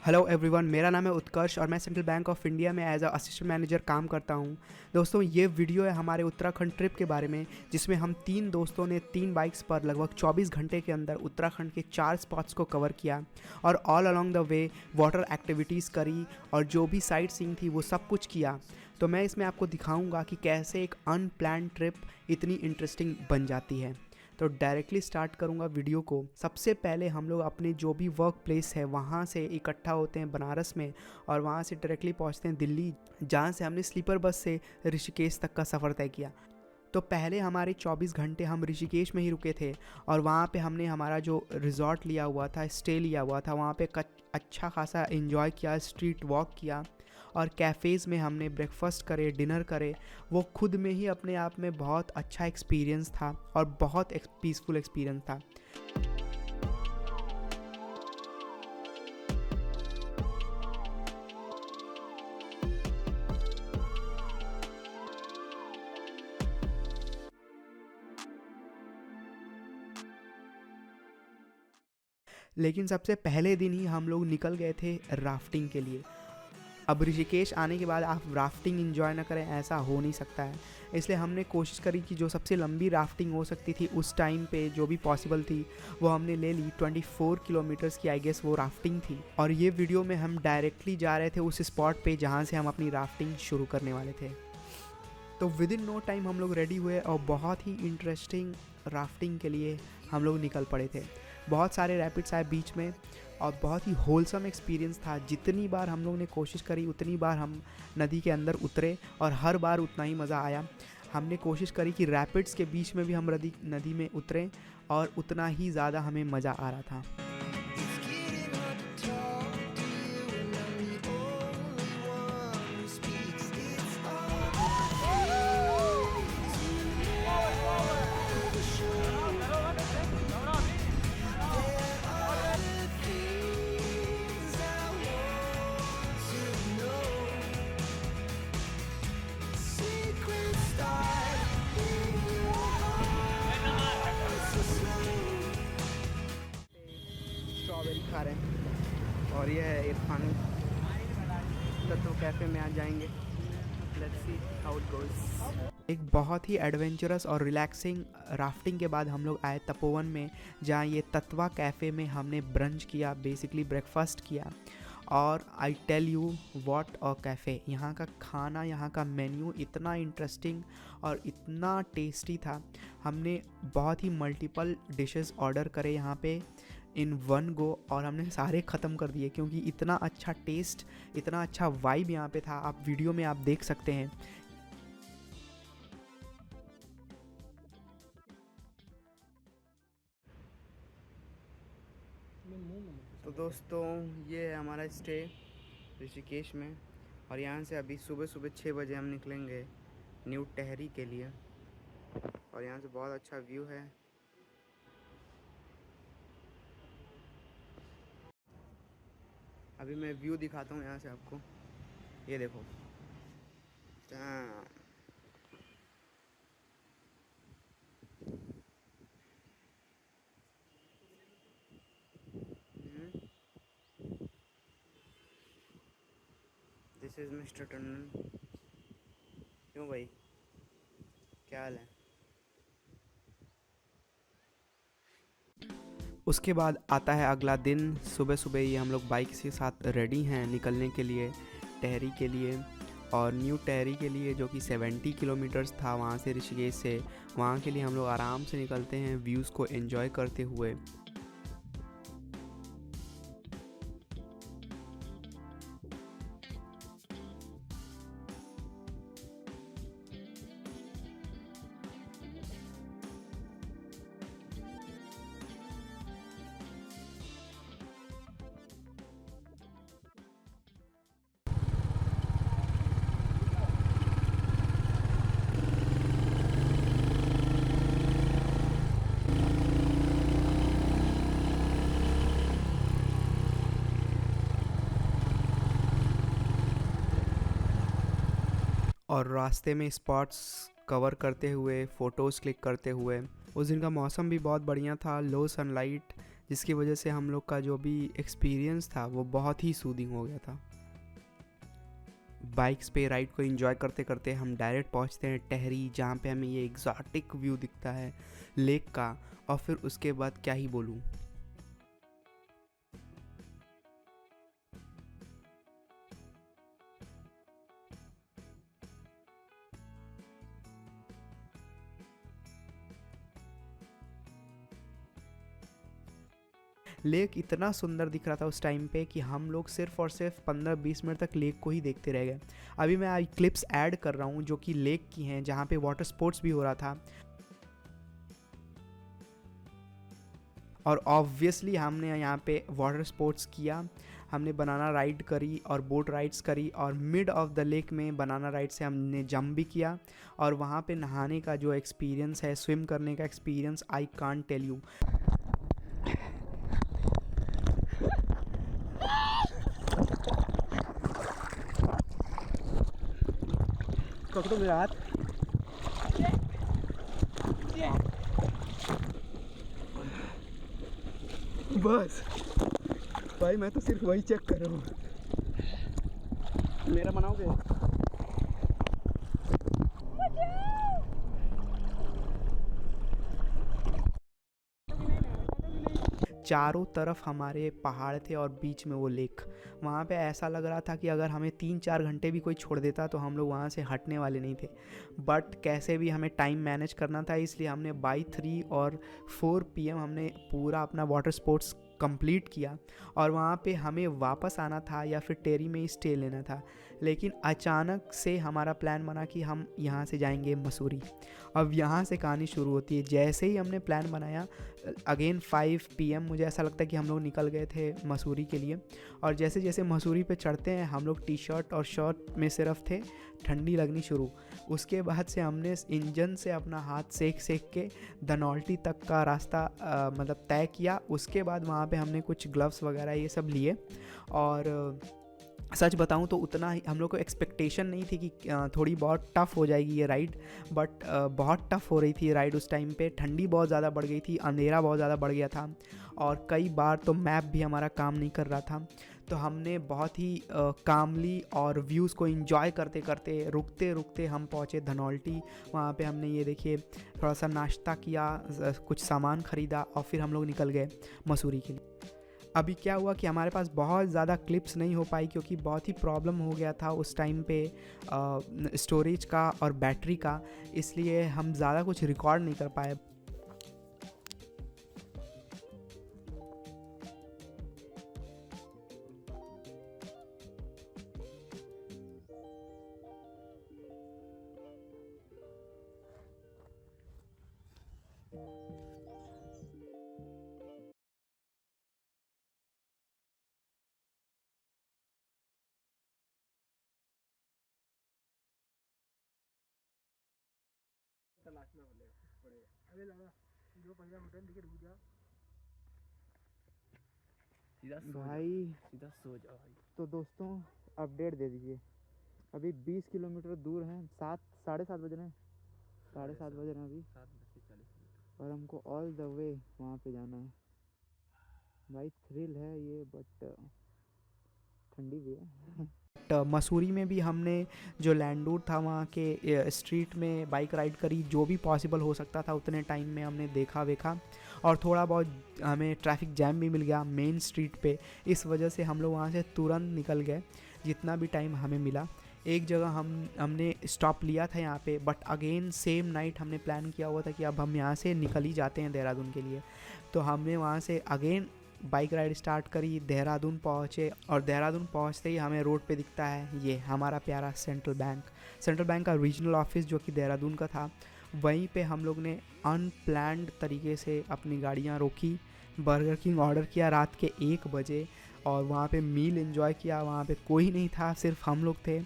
Hello everyone, मेरा नाम है उत्कर्ष और मैं सेंट्रल बैंक ऑफ इंडिया में एज अ असिस्टेंट मैनेजर काम करता हूं। दोस्तों, ये वीडियो है हमारे उत्तराखंड ट्रिप के बारे में, जिसमें हम 3 दोस्तों ने 3 बाइक्स पर लगभग 24 घंटे के अंदर उत्तराखंड के 4 स्पॉट्स को कवर किया और all along the way water activities करी और जो भी साइट सीइंग थी वो सब कुछ किया। तो मैं इसमें आपको दिखाऊंगा कि कैसे एक अनप्लान्ड ट्रिप इतनी इंटरेस्टिंग बन जाती है। तो डायरेक्टली स्टार्ट करूंगा वीडियो को। सबसे पहले हम लोग अपने जो भी वर्क प्लेस है वहाँ से इकट्ठा होते हैं बनारस में और वहाँ से डायरेक्टली पहुँचते हैं दिल्ली, जहाँ से हमने स्लीपर बस से ऋषिकेश तक का सफ़र तय किया। तो पहले हमारे 24 घंटे हम ऋषिकेश में ही रुके थे और वहाँ पे हमने हमारा जो रिजॉर्ट लिया हुआ था, स्टे लिया हुआ था, वहाँ पे अच्छा खासा एंजॉय किया, स्ट्रीट वॉक किया और कैफ़ेज़ में हमने ब्रेकफास्ट करे, डिनर करे। वो खुद में ही अपने आप में बहुत अच्छा एक्सपीरियंस था और बहुत पीसफुल एक्सपीरियंस था। लेकिन सबसे पहले दिन ही हम लोग निकल गए थे राफ्टिंग के लिए। अब ऋषिकेश आने के बाद आप राफ्टिंग एंजॉय ना करें, ऐसा हो नहीं सकता है। इसलिए हमने कोशिश करी कि जो सबसे लंबी राफ्टिंग हो सकती थी उस टाइम पे, जो भी पॉसिबल थी, वो हमने ले ली। 24 किलोमीटर्स की आई गेस वो राफ्टिंग थी और ये वीडियो में हम डायरेक्टली जा रहे थे उस स्पॉट पे जहाँ से हम अपनी राफ्टिंग शुरू करने वाले थे। तो विद इन नो टाइम हम लोग रेडी हुए और बहुत ही इंटरेस्टिंग राफ्टिंग के लिए हम लोग निकल पड़े थे। बहुत सारे रैपिड्स आए बीच में और बहुत ही होलसम एक्सपीरियंस था। जितनी बार हम लोग ने कोशिश करी उतनी बार हम नदी के अंदर उतरे और हर बार उतना ही मज़ा आया। हमने कोशिश करी कि रैपिड्स के बीच में भी हम नदी में उतरें और उतना ही ज़्यादा हमें मज़ा आ रहा था। स्ट्रॉबेरी खा रहे हैं और ये है इरफान। तत्व कैफ़े में आ जाएंगे। Let's see how it goes. एक बहुत ही एडवेंचरस और रिलैक्सिंग राफ्टिंग के बाद हम लोग आए तपोवन में, जहाँ ये तत्वा कैफ़े में हमने ब्रंच किया, बेसिकली ब्रेकफास्ट किया। और I tell you what a cafe. यहाँ का खाना, यहाँ का मेन्यू इतना इंटरेस्टिंग और इतना टेस्टी था। हमने बहुत ही मल्टीपल डिशेस ऑर्डर करे यहाँ पे इन वन गो और हमने सारे ख़त्म कर दिए, क्योंकि इतना अच्छा टेस्ट, इतना अच्छा वाइब यहाँ पे था। आप वीडियो में आप देख सकते हैं। तो दोस्तों, ये है हमारा स्टे ऋषिकेश में और यहाँ से अभी सुबह सुबह 6 बजे हम निकलेंगे न्यू टेहरी के लिए और यहाँ से बहुत अच्छा व्यू है। अभी मैं व्यू दिखाता हूँ यहाँ से आपको। ये देखो, दिस इज़ मिस्टर टंडन। क्यों भाई, क्या हाल है? उसके बाद आता है अगला दिन। सुबह सुबह ही हम लोग बाइक के साथ रेडी हैं निकलने के लिए टेहरी के लिए और न्यू टेहरी के लिए, जो कि 70 किलोमीटर्स था वहाँ से, ऋषिकेश से। वहाँ के लिए हम लोग आराम से निकलते हैं व्यूज़ को एंजॉय करते हुए। और रास्ते में स्पॉट्स कवर करते हुए, फ़ोटोज़ क्लिक करते हुए। उस दिन का मौसम भी बहुत बढ़िया था, लो सनलाइट, जिसकी वजह से हम लोग का जो भी एक्सपीरियंस था वो बहुत ही सूदिंग हो गया था। बाइक्स पे राइड को एंजॉय करते करते हम डायरेक्ट पहुंचते हैं टहरी, जहाँ पे हमें ये एग्जॉटिक व्यू दिखता है लेक का, और फिर उसके बाद क्या ही बोलूँ। लेक इतना सुंदर दिख रहा था उस टाइम पे कि हम लोग सिर्फ और सिर्फ 15-20 मिनट तक लेक को ही देखते रह गए। अभी मैं आई क्लिप्स ऐड कर रहा हूँ जो कि लेक की हैं, जहाँ पे वाटर स्पोर्ट्स भी हो रहा था। और ऑब्वियसली हमने यहाँ पे वाटर स्पोर्ट्स किया, हमने बनाना राइड करी और बोट राइड्स करी, और मिड ऑफ द लेक में बनाना राइड से हमने जंप भी किया। और वहाँ पे नहाने का जो एक्सपीरियंस है, स्विम करने का experience, I can't tell you. पकड़ो मेरा हाथ। बस भाई, मैं तो सिर्फ वही चेक कर रहा हूँ। मेरा बनाओगे? चारों तरफ हमारे पहाड़ थे और बीच में वो लेक। वहाँ पे ऐसा लग रहा था कि अगर हमें 3-4 घंटे भी कोई छोड़ देता तो हम लोग वहाँ से हटने वाले नहीं थे। बट कैसे भी हमें टाइम मैनेज करना था, इसलिए हमने बाई 3 और 4 PM हमने पूरा अपना वाटर स्पोर्ट्स कंप्लीट किया। और वहाँ पे हमें वापस आना था या फिर टेरी में ही स्टे लेना था, लेकिन अचानक से हमारा प्लान बना कि हम यहाँ से जाएंगे मसूरी। अब यहाँ से कहानी शुरू होती है। जैसे ही हमने प्लान बनाया, अगेन 5 PM मुझे ऐसा लगता है कि हम लोग निकल गए थे मसूरी के लिए। और जैसे जैसे मसूरी पे चढ़ते हैं, हम लोग टी शर्ट और शर्ट में सिर्फ थे, ठंडी लगनी शुरू। उसके बाद से हमने इंजन से अपना हाथ सेक सेक के धनौल्टी तक का रास्ता मतलब तय किया। उसके बाद वहाँ पे हमने कुछ ग्लव्स वगैरह ये सब लिए। और सच बताऊं तो उतना ही हम लोग को एक्सपेक्टेशन नहीं थी कि थोड़ी बहुत टफ़ हो जाएगी ये राइड, बट बहुत टफ़ हो रही थी राइड उस टाइम पे। ठंडी बहुत ज़्यादा बढ़ गई थी, अंधेरा बहुत ज़्यादा बढ़ गया था, और कई बार तो मैप भी हमारा काम नहीं कर रहा था। तो हमने बहुत ही कामली और व्यूज़ को एंजॉय करते करते रुकते रुकते हम पहुँचे धनौल्टी। वहाँ पे हमने ये देखिए थोड़ा सा नाश्ता किया, कुछ सामान ख़रीदा, और फिर हम लोग निकल गए मसूरी के लिए। अभी क्या हुआ कि हमारे पास बहुत ज़्यादा क्लिप्स नहीं हो पाई, क्योंकि बहुत ही प्रॉब्लम हो गया था उस टाइम पे स्टोरेज का और बैटरी का, इसलिए हम ज़्यादा कुछ रिकॉर्ड नहीं कर पाए। तलाश में पड़े अरे लगा जो पंजाब होटल दिखे रुक जा सीधा सो जाओ भाई। तो दोस्तों अपडेट दे दीजिए। अभी 20 किलोमीटर दूर हैं, 7-7:30 बज रहे हैं, 7:30 बज रहे हैं अभी, 7:40, और हमको ऑल द वे वहाँ पे जाना है। भाई थ्रिल है ये, बट ठंडी भी है। मसूरी में भी हमने जो लैंडूर था वहाँ के स्ट्रीट में बाइक राइड करी, जो भी पॉसिबल हो सकता था उतने टाइम में हमने देखा वेखा, और थोड़ा बहुत हमें ट्रैफिक जैम भी मिल गया मेन स्ट्रीट पे। इस वजह से हम लोग वहाँ से तुरंत निकल गए जितना भी टाइम हमें मिला। एक जगह हमने स्टॉप लिया था यहाँ पे, बट अगेन सेम नाइट हमने प्लान किया हुआ था कि अब हम यहाँ से निकल ही जाते हैं देहरादून के लिए। तो हमने वहाँ से अगेन बाइक राइड स्टार्ट करी, देहरादून पहुँचे, और देहरादून पहुँचते ही हमें रोड पे दिखता है ये हमारा प्यारा सेंट्रल बैंक का रीजनल ऑफिस जो कि देहरादून का था। वहीं पे हम लोग ने अनप्लैन्ड तरीके से अपनी गाड़ियाँ रोकी, बर्गर किंग ऑर्डर किया रात के 1 बजे, और वहाँ पे मील एंजॉय किया। वहाँ पे कोई नहीं था, सिर्फ हम लोग थे।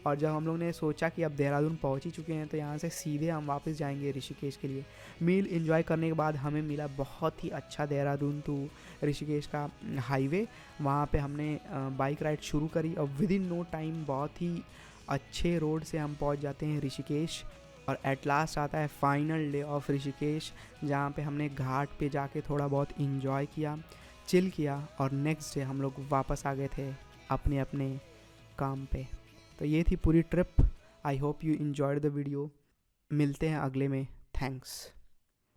और जब हम लोग ने सोचा कि अब देहरादून पहुँच ही चुके हैं, तो यहाँ से सीधे हम वापस जाएंगे ऋषिकेश के लिए। मील एंजॉय करने के बाद हमें मिला बहुत ही अच्छा देहरादून टू ऋषिकेश का हाईवे। वहाँ पे हमने बाइक राइड शुरू करी, और विद इन नो टाइम बहुत ही अच्छे रोड से हम पहुँच जाते हैं ऋषिकेश। और एट लास्ट आता है फाइनल डे ऑफ ऋषिकेश, जहाँ पे हमने घाट पे जाके थोड़ा बहुत इंजॉय किया, चिल किया, और नेक्स्ट डे हम लोग वापस आ गए थे अपने अपने काम पे। तो ये थी पूरी trip. I hope you enjoyed the video. मिलते हैं अगले में। थैंक्स।